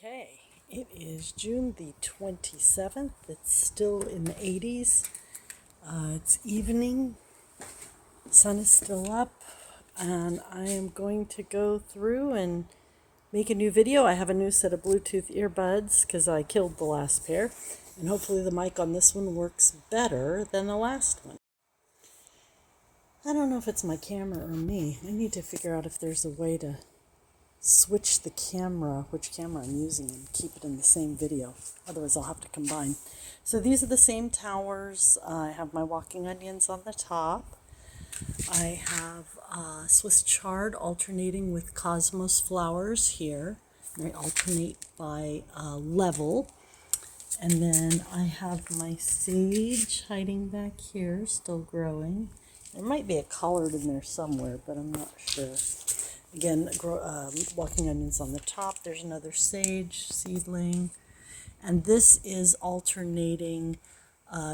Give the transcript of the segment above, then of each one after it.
Okay, it is June the 27th. It's still in the 80s. It's evening. Sun is still up, and I am going to go through and make a new video. I have a new set of Bluetooth earbuds because I killed the last pair, and hopefully the mic on this one works better than the last one. I don't know if it's my camera or me. I need to figure out if there's a way to switch the camera, which camera I'm using, and keep it in the same video. Otherwise I'll have to combine. So these are the same towers. I have my walking onions on the top. I have Swiss chard alternating with cosmos flowers here. And they alternate by level. And then I have my sage hiding back here, still growing. There might be a collard in there somewhere, but I'm not sure. Again, walking onions on the top. There's another sage seedling. And this is alternating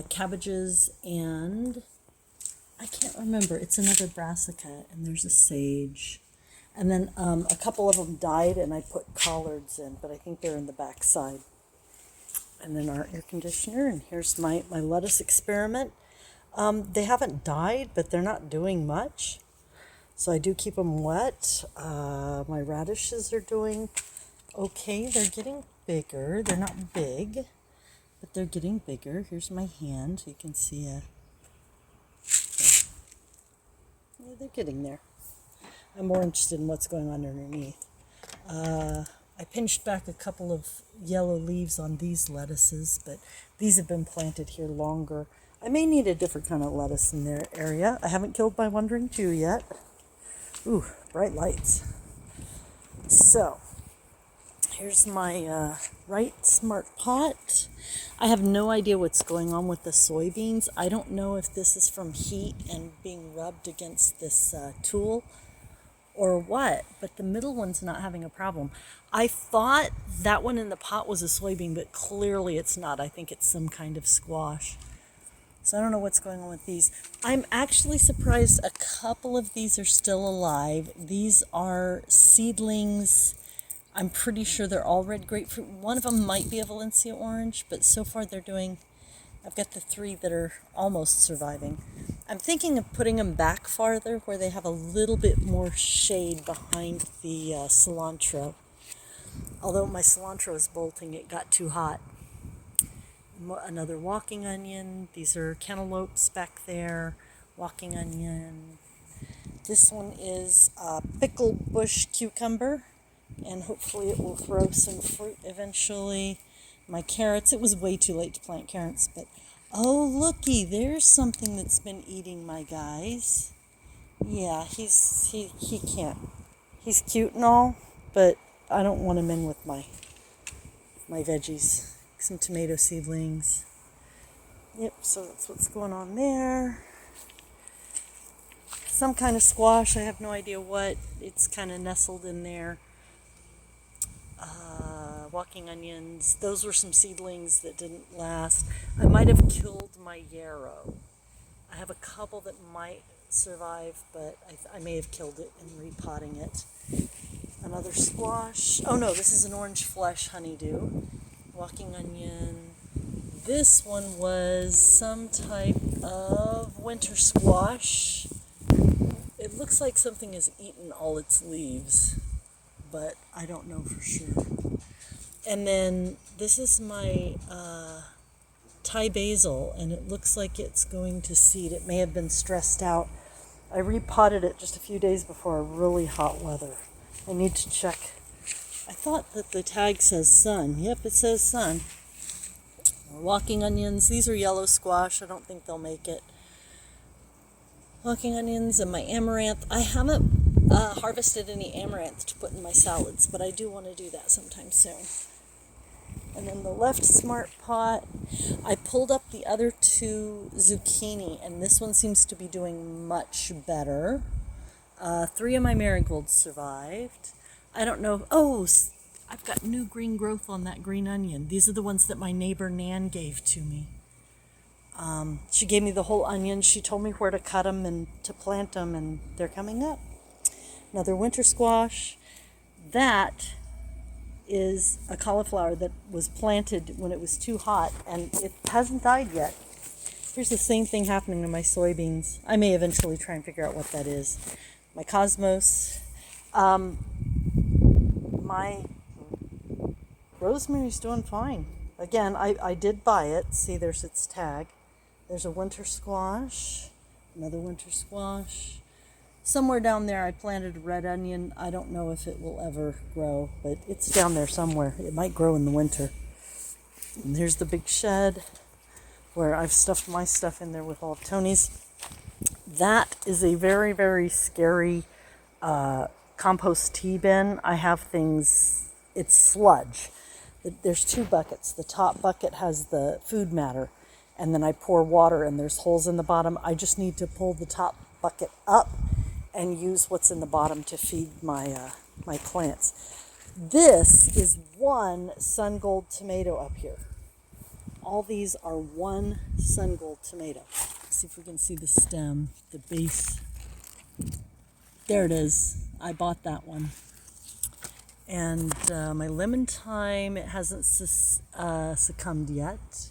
cabbages and I can't remember. It's another brassica, and there's a sage. And then a couple of them died, and I put collards in, but I think they're in the back side. And then our air conditioner, and here's my lettuce experiment. They haven't died, but they're not doing much. So I do keep them wet. My radishes are doing okay. They're getting bigger. They're not big, but they're getting bigger. Here's my hand. You can see yeah, they're getting there. I'm more interested in what's going on underneath. I pinched back a couple of yellow leaves on these lettuces, but these have been planted here longer. I may need a different kind of lettuce in their area. I haven't killed my Wandering Jew yet. Ooh, bright lights. So, here's my Right Smart Pot. I have no idea what's going on with the soybeans. I don't know if this is from heat and being rubbed against this tool or what, but the middle one's not having a problem. I thought that one in the pot was a soybean, but clearly it's not. I think it's some kind of squash. So I don't know what's going on with these. I'm actually surprised a couple of these are still alive. These are seedlings. I'm pretty sure they're all red grapefruit. One of them might be a Valencia orange, but so far they're doing, I've got the three that are almost surviving. I'm thinking of putting them back farther where they have a little bit more shade behind the cilantro. Although my cilantro is bolting, it got too hot. Another walking onion. These are cantaloupes back there. Walking onion. This one is pickled bush cucumber, and hopefully it will throw some fruit eventually. My carrots. It was way too late to plant carrots, but oh looky, there's something that's been eating my guys. Yeah, he can't. He's cute and all, but I don't want him in with my veggies. Some tomato seedlings. Yep, so that's what's going on there. Some kind of squash, I have no idea what. It's kind of nestled in there. Walking onions. Those were some seedlings that didn't last. I might have killed my yarrow. I have a couple that might survive, but I may have killed it in repotting it. Another squash. Oh no, this is an orange flesh honeydew. Walking onion. This one was some type of winter squash. It looks like something has eaten all its leaves, but I don't know for sure. And then this is my Thai basil, and it looks like it's going to seed. It may have been stressed out. I repotted it just a few days before really hot weather. I need to check. I thought that the tag says sun. Yep, it says sun. Walking onions. These are yellow squash. I don't think they'll make it. Walking onions and my amaranth. I haven't harvested any amaranth to put in my salads, but I do want to do that sometime soon. And then the left Smart Pot. I pulled up the other two zucchini, and this one seems to be doing much better. 3 of my marigolds survived. I don't know. Oh, I've got new green growth on that green onion. These are the ones that my neighbor Nan gave to me. She gave me the whole onion. She told me where to cut them and to plant them, and they're coming up. Another winter squash. That is a cauliflower that was planted when it was too hot, and it hasn't died yet. Here's the same thing happening to my soybeans. I may eventually try and figure out what that is. My cosmos. My rosemary's doing fine. Again, I did buy it. See, there's its tag. There's a winter squash, another winter squash. Somewhere down there I planted a red onion. I don't know if it will ever grow, but it's down there somewhere. It might grow in the winter. And there's the big shed where I've stuffed my stuff in there with all of Tony's. That is a very, very scary compost tea bin. I have things, it's sludge. There's 2 buckets. The top bucket has the food matter, and then I pour water and there's holes in the bottom. I just need to pull the top bucket up and use what's in the bottom to feed my my plants. This is one sun gold tomato up here. All these are one sun gold tomato. Let's see if we can see the stem, the base. There it is. I bought that one. And my lemon thyme, it hasn't succumbed yet.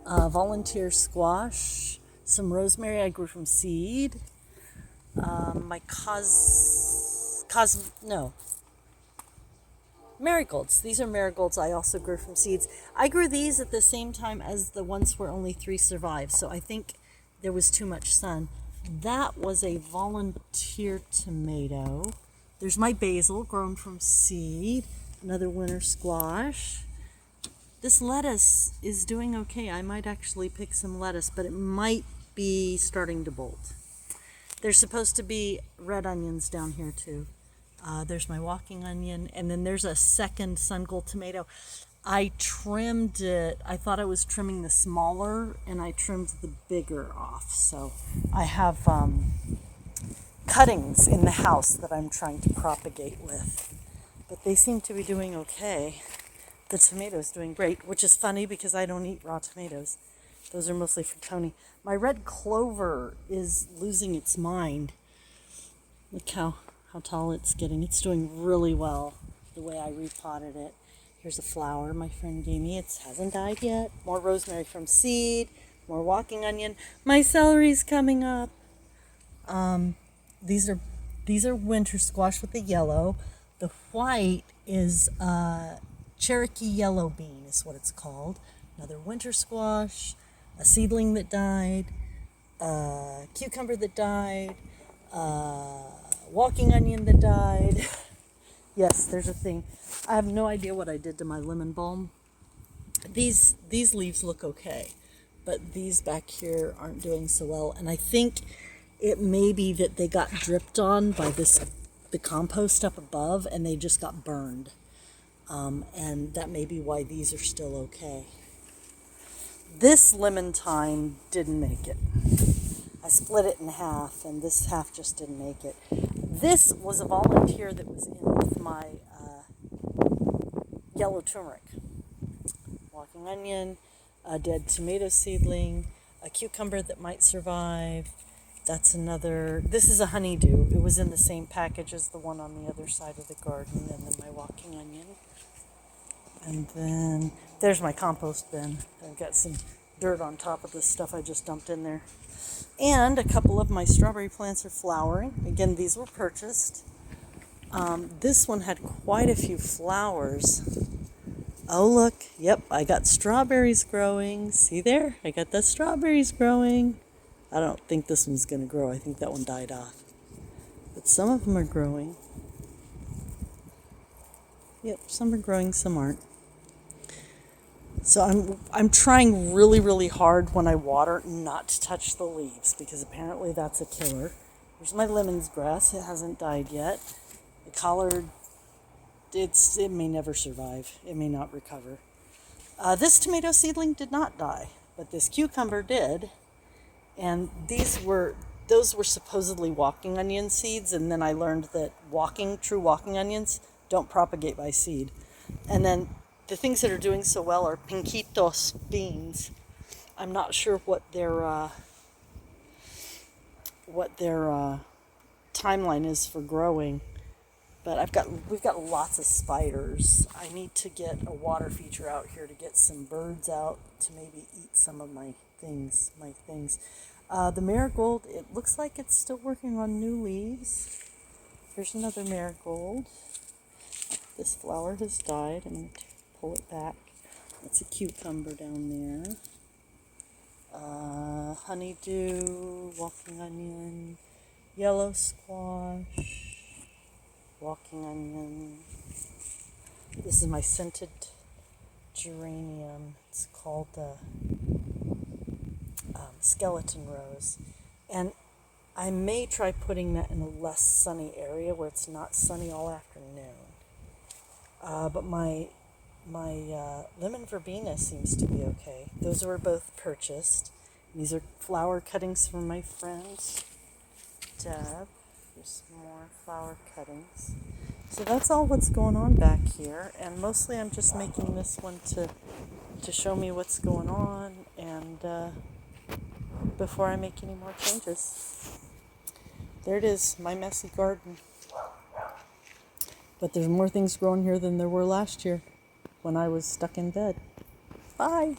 Volunteer squash, some rosemary I grew from seed. My marigolds. These are marigolds I also grew from seeds. I grew these at the same time as the ones where only 3 survived, so I think there was too much sun. That was a volunteer tomato. There's my basil grown from seed, another winter squash. This lettuce is doing okay. I might actually pick some lettuce, but it might be starting to bolt. There's supposed to be red onions down here too. There's my walking onion, and then there's a second sun gold tomato. I trimmed it. I thought I was trimming the smaller, and I trimmed the bigger off. So I have cuttings in the house that I'm trying to propagate with. But they seem to be doing okay. The tomato's doing great, which is funny because I don't eat raw tomatoes. Those are mostly for Tony. My red clover is losing its mind. Look how tall it's getting. It's doing really well the way I repotted it. Here's a flower my friend gave me. It hasn't died yet. More rosemary from seed. More walking onion. My celery's coming up. These are winter squash with the yellow. The white is Cherokee yellow bean is what it's called. Another winter squash. A seedling that died. A cucumber that died. Walking onion that died. Yes, there's a thing. I have no idea what I did to my lemon balm. These leaves look okay, but these back here aren't doing so well. And I think it may be that they got dripped on by the compost up above, and they just got burned. And that may be why these are still okay. This lemon thyme didn't make it. I split it in half, and this half just didn't make it. This was a volunteer that was in with my yellow turmeric. Walking onion, a dead tomato seedling, a cucumber that might survive. That's another. This is a honeydew. It was in the same package as the one on the other side of the garden, and then my walking onion. And then there's my compost bin. I've got some dirt on top of the stuff I just dumped in there. And a couple of my strawberry plants are flowering. Again, these were purchased. This one had quite a few flowers. Oh, look. Yep, I got strawberries growing. See there? I got the strawberries growing. I don't think this one's going to grow. I think that one died off. But some of them are growing. Yep, some are growing, some aren't. So I'm trying really, really hard when I water not to touch the leaves, because apparently that's a killer. Here's my lemons grass. It hasn't died yet. The collard, it may never survive. It may not recover. This tomato seedling did not die, but this cucumber did. And those were supposedly walking onion seeds, and then I learned that true walking onions don't propagate by seed. And then the things that are doing so well are pinquitos beans. I'm not sure what their timeline is for growing. But we've got lots of spiders. I need to get a water feature out here to get some birds out to maybe eat some of my things. The marigold, it looks like it's still working on new leaves. Here's another marigold. This flower has died. I'm going to pull it back. That's a cucumber down there. Honeydew, walking onion, yellow squash, walking onion. This is my scented geranium. It's called the skeleton rose. And I may try putting that in a less sunny area where it's not sunny all afternoon. But my lemon verbena seems to be okay. Those were both purchased. These are flower cuttings from my friend Deb. There's some more flower cuttings. So that's all what's going on back here. And mostly I'm just making this one to show me what's going on and before I make any more changes. There it is, my messy garden. But there's more things growing here than there were last year when I was stuck in bed. Bye.